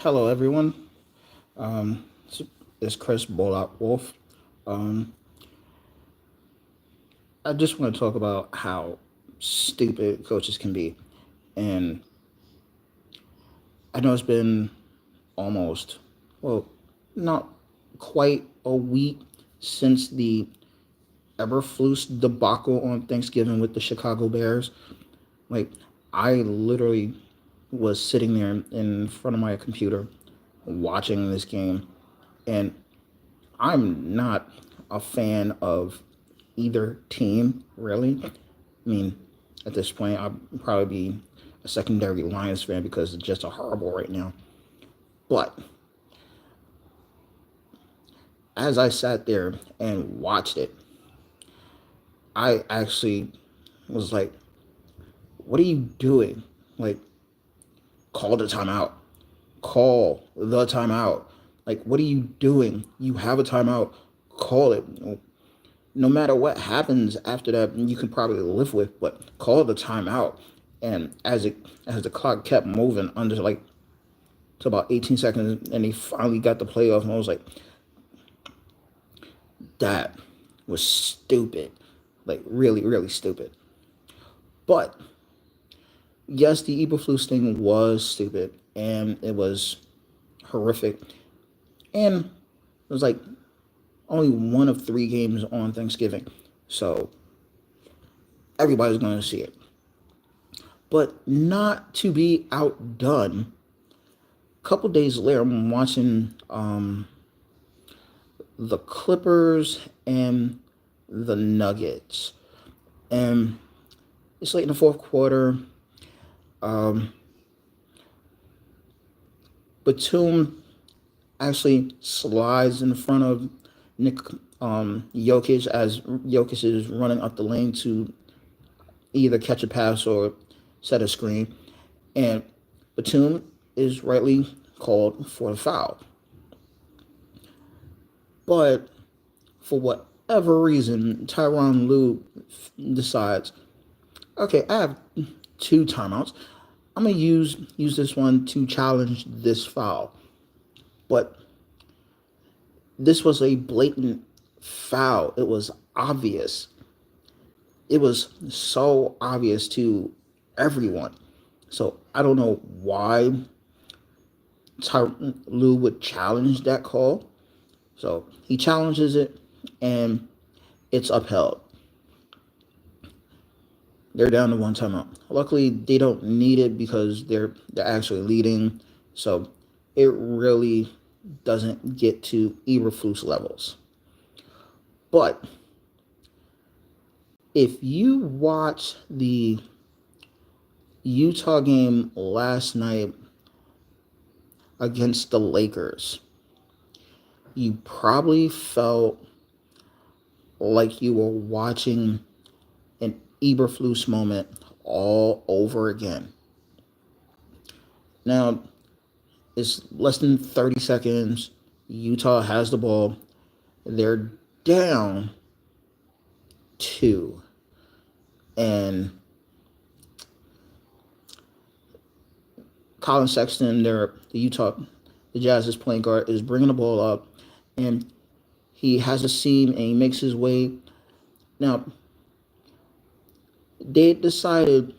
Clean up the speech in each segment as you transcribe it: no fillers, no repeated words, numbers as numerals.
Hello, everyone. This is Chris Bollock Wolf. Um, I just want to talk about how stupid coaches can be. And I know it's been almost, well, not quite a week since the Eberflus debacle on Thanksgiving with the Chicago Bears. Like, I literally was sitting there in front of my computer watching this game, and I'm not a fan of either team, really. I mean, at this point, I'd probably be a secondary Lions fan because it's just a horrible right now. But as I sat there and watched it, I actually was like, what are you doing? Like, call the timeout. Call the timeout. Like, what are you doing? You have a timeout. Call it. No matter what happens after that, you can probably live with, but call the timeout. And as the clock kept moving under like to about 18 seconds, and he finally got the playoff, and I was like, that was stupid, like really, really stupid. But yes, the Eberflus thing was stupid, and it was horrific, and it was like only one of three games on Thanksgiving, so everybody's going to see it. But not to be outdone, a couple days later, I'm watching the Clippers and the Nuggets, and it's late in the fourth quarter. Um, Batum actually slides in front of Nick Jokic as Jokic is running up the lane to either catch a pass or set a screen, and Batum is rightly called for the foul. But for whatever reason, Tyronn Lue decides, okay, I have two timeouts. I'm gonna use this one to challenge this foul. But this was a blatant foul. It was obvious. It was so obvious to everyone. So I don't know why Lou would challenge that call. So he challenges it, and it's upheld. They're down to one timeout. Luckily, they don't need it because they're actually leading. So it really doesn't get to Eberflus levels. But if you watch the Utah game last night against the Lakers, you probably felt like you were watching an Eberflus moment all over again. Now, it's less than 30 seconds. Utah has the ball. They're down two. And Colin Sexton, the Jazz's point guard, is bringing the ball up, and he has a seam and he makes his way. Now, they decided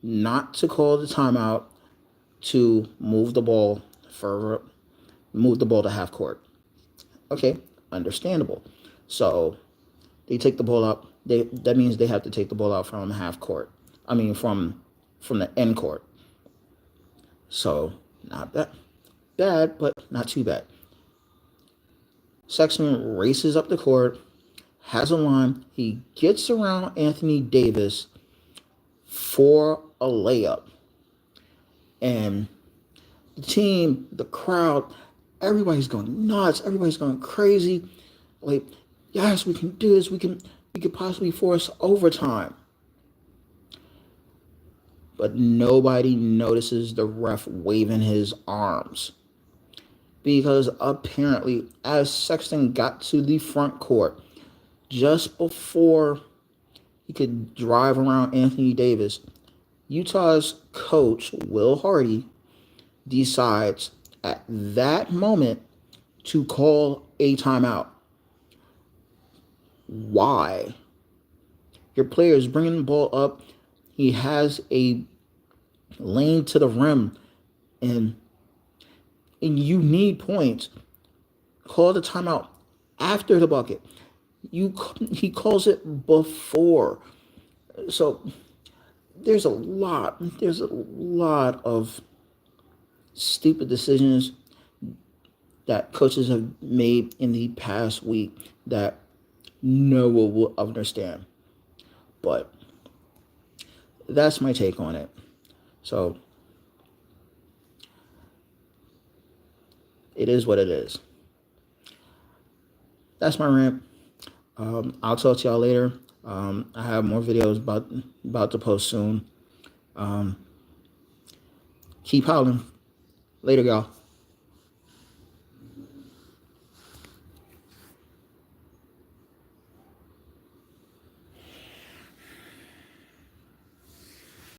not to call the timeout to move the ball further, move the ball to half court. Okay, understandable. So they take the ball out. That means they have to take the ball out from half court. I mean, from the end court. So not bad, but not too bad. Sexton races up the court, has a line. He gets around Anthony Davis for a layup. And the team, the crowd, everybody's going nuts. Everybody's going crazy. Like, yes, we can do this. We could possibly force overtime. But nobody notices the ref waving his arms. Because apparently, as Sexton got to the front court, just before he could drive around Anthony Davis, Utah's coach, Will Hardy, decides, at that moment to call a timeout. Why? Your player is bringing the ball up. He has a lane to the rim, and you need points. Call the timeout after the bucket. He calls it before. So there's a lot of stupid decisions that coaches have made in the past week that no one will understand. But that's my take on it. So it is what it is. That's my rant. I'll talk to y'all later. I have more videos about to post soon. Keep howling. Later, y'all.